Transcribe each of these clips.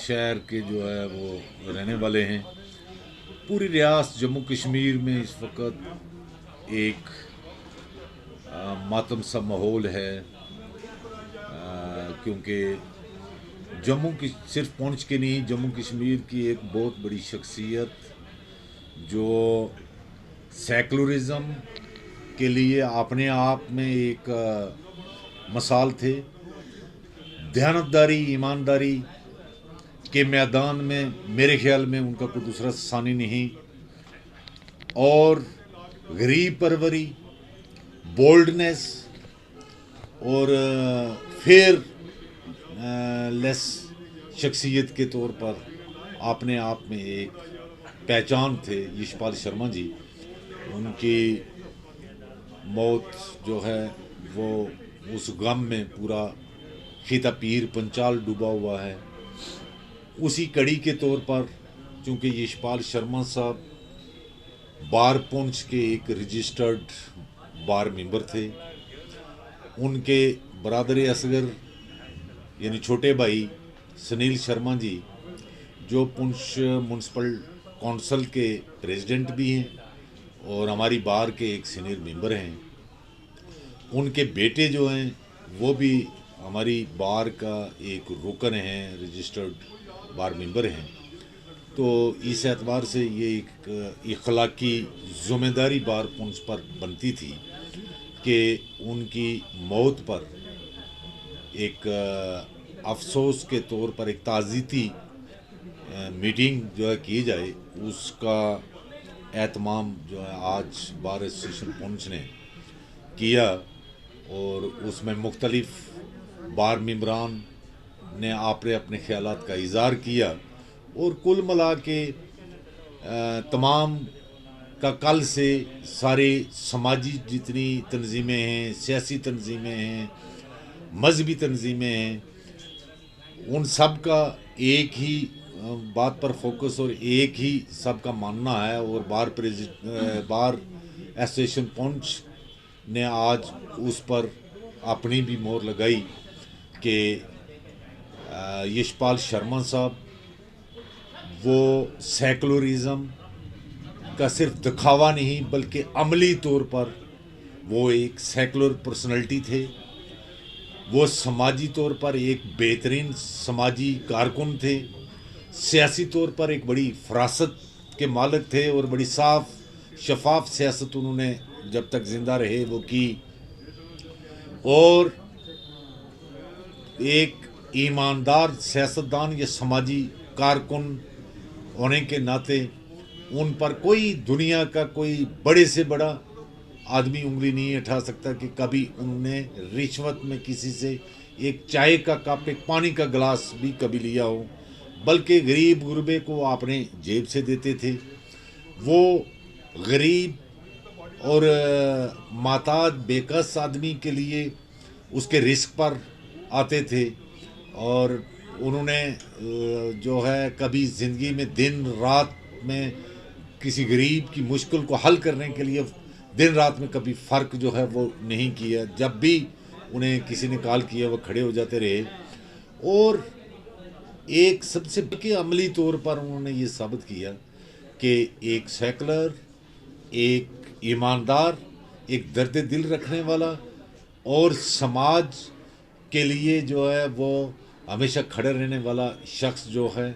شہر کے جو ہے وہ رہنے والے ہیں۔ پوری ریاست جموں کشمیر میں اس وقت ایک ماتم سا ماحول ہے، کیونکہ جموں کی صرف پونچھ کے نہیں، جموں کشمیر کی ایک بہت بڑی شخصیت جو سیکولرزم کے لیے اپنے آپ میں ایک مثال تھے، دیانتداری ایمانداری کے میدان میں میرے خیال میں ان کا کوئی دوسرا ثانی نہیں، اور غریب پروری، بولڈنس اور فیئر لیس شخصیت کے طور پر اپنے آپ میں ایک پہچان تھے یشپال شرما جی۔ ان کی موت جو ہے وہ اس غم میں پورا خطہ پیر پنچال ڈوبا ہوا ہے۔ اسی کڑی کے طور پر چونکہ یشپال شرما صاحب بار پونچھ کے ایک رجسٹرڈ بار ممبر تھے، ان کے برادر اصغر یعنی چھوٹے بھائی سنیل شرما جی جو پونچھ میونسپل کونسل کے پریزیڈنٹ بھی ہیں اور ہماری بار کے ایک سینئر ممبر ہیں، ان کے بیٹے جو ہیں وہ بھی ہماری بار کا ایک رکن ہیں، رجسٹرڈ بار ممبر ہیں۔ تو اس اعتبار سے یہ ایک اخلاقی ذمہ داری بار پونچھ پر بنتی تھی کہ ان کی موت پر ایک افسوس کے طور پر ایک تعزیتی میٹنگ جو ہے کی جائے۔ اس کا اہتمام جو ہے آج بار ایسوسیشن پونچھ نے کیا، اور اس میں مختلف بار ممبران نے اپنے خیالات کا اظہار کیا، اور کل ملا کے تمام کا کل سے سارے سماجی جتنی تنظیمیں ہیں، سیاسی تنظیمیں ہیں، مذہبی تنظیمیں ہیں، ان سب کا ایک ہی بات پر فوکس اور ایک ہی سب کا ماننا ہے، اور بار ایسوسیشن پونچھ نے آج اس پر اپنی بھی مہر لگائی کہ یشپال شرما صاحب وہ سیکولرزم کا صرف دکھاوا نہیں بلکہ عملی طور پر وہ ایک سیکولر پرسنالٹی تھے، وہ سماجی طور پر ایک بہترین سماجی کارکن تھے، سیاسی طور پر ایک بڑی فراست کے مالک تھے، اور بڑی صاف شفاف سیاست انہوں نے جب تک زندہ رہے وہ کی، اور ایک ایماندار سیاستدان یا سماجی کارکن ہونے کے ناطے ان پر کوئی دنیا کا کوئی بڑے سے بڑا آدمی انگلی نہیں اٹھا سکتا کہ کبھی انہوں نے رشوت میں کسی سے ایک چائے کا کپ، ایک پانی کا گلاس بھی کبھی لیا ہو، بلکہ غریب غربے کو اپنے جیب سے دیتے تھے۔ وہ غریب اور محتاج بے کس آدمی کے لیے اس کے رزق پر آتے تھے، اور انہوں نے جو ہے کبھی زندگی میں دن رات میں کسی غریب کی مشکل کو حل کرنے کے لیے دن رات میں کبھی فرق جو ہے وہ نہیں کیا، جب بھی انہیں کسی نے کال کیا وہ کھڑے ہو جاتے رہے، اور ایک سب سے بڑے عملی طور پر انہوں نے یہ ثابت کیا کہ ایک سیکولر، ایک ایماندار، ایک درد دل رکھنے والا اور سماج کے لیے جو ہے وہ ہمیشہ کھڑے رہنے والا شخص جو ہے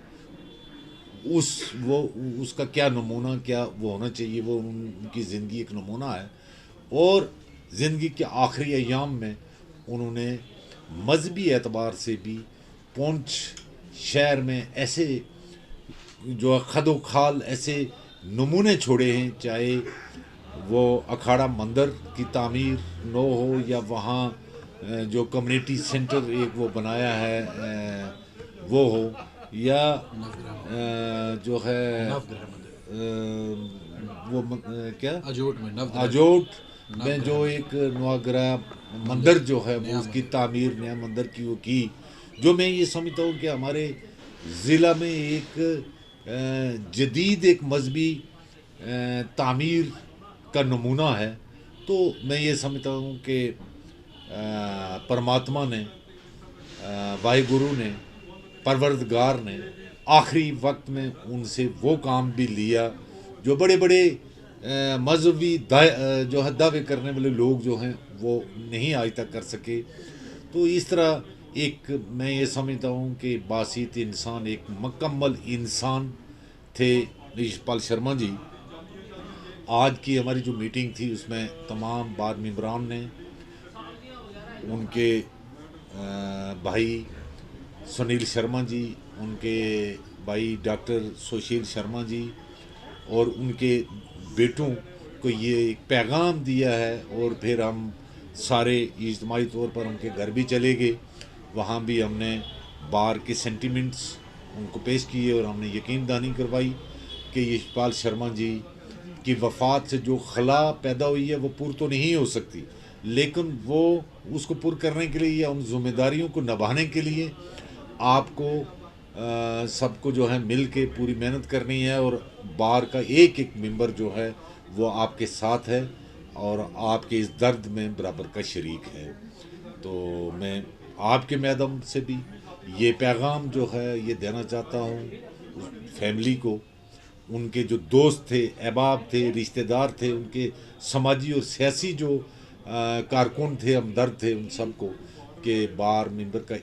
اس کا کیا نمونہ کیا وہ ہونا چاہیے، وہ ان کی زندگی ایک نمونہ ہے۔ اور زندگی کے آخری ایام میں انہوں نے مذہبی اعتبار سے بھی پونچھ شہر میں ایسے جو خد و خال ایسے نمونے چھوڑے ہیں، چاہے وہ اکھاڑا مندر کی تعمیر نو ہو، یا وہاں جو کمیونٹی سینٹر ایک وہ بنایا ہے وہ ہو، یا جو ہے وہ کیا اجوٹ میں جو ایک نواگرہ مندر جو ہے وہ اس کی تعمیر، نیا مندر کی وہ کی، جو میں یہ سمجھتا ہوں کہ ہمارے ضلع میں ایک جدید ایک مذہبی تعمیر کا نمونہ ہے۔ تو میں یہ سمجھتا ہوں کہ پرماتما نے، واحے گرو نے پروردگار نے آخری وقت میں ان سے وہ کام بھی لیا جو بڑے بڑے مذہبی جو ہے دعوے کرنے والے لوگ جو ہیں وہ نہیں آج تک کر سکے. تو اس طرح ایک میں یہ سمجھتا ہوں کہ باسط انسان، ایک مکمل انسان تھے یش پال شرما جی. آج کی ہماری جو میٹنگ تھی اس میں تمام بار ممبران نے ان کے بھائی سنیل شرما جی، ان کے بھائی ڈاکٹر سوشیل شرما جی اور ان کے بیٹوں کو یہ ایک پیغام دیا ہے. اور پھر ہم سارے اجتماعی طور پر ان کے گھر بھی چلے گئے، وہاں بھی ہم نے بار کے سینٹیمنٹس ان کو پیش کیے اور ہم نے یقین دہانی کروائی کہ یش پال شرما جی کی وفات سے جو خلا پیدا ہوئی ہے وہ پر تو نہیں ہو سکتی، لیکن وہ اس کو پر کرنے کے لیے یا ان ذمہ داریوں کو نبھانے کے لیے آپ کو سب کو جو ہے مل کے پوری محنت کرنی ہے. اور بار کا ایک ایک ممبر جو ہے وہ آپ کے ساتھ ہے اور آپ کے اس درد میں برابر کا شریک ہے. تو میں آپ کے میدم سے بھی یہ پیغام جو ہے یہ دینا چاہتا ہوں فیملی کو، ان کے جو دوست تھے، احباب تھے، رشتہ دار تھے، ان کے سماجی اور سیاسی جو کارکن تھے، ہمدرد تھے، ان سب کو کہ بار ممبر کا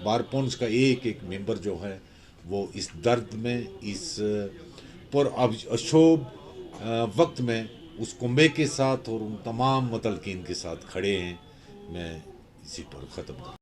بار پونس کا ایک ایک ممبر جو ہے وہ اس درد میں، اس پر اشوب وقت میں اس کنبے کے ساتھ اور ان تمام متلقین کے ساتھ کھڑے ہیں. میں اسی پر ختم کروں.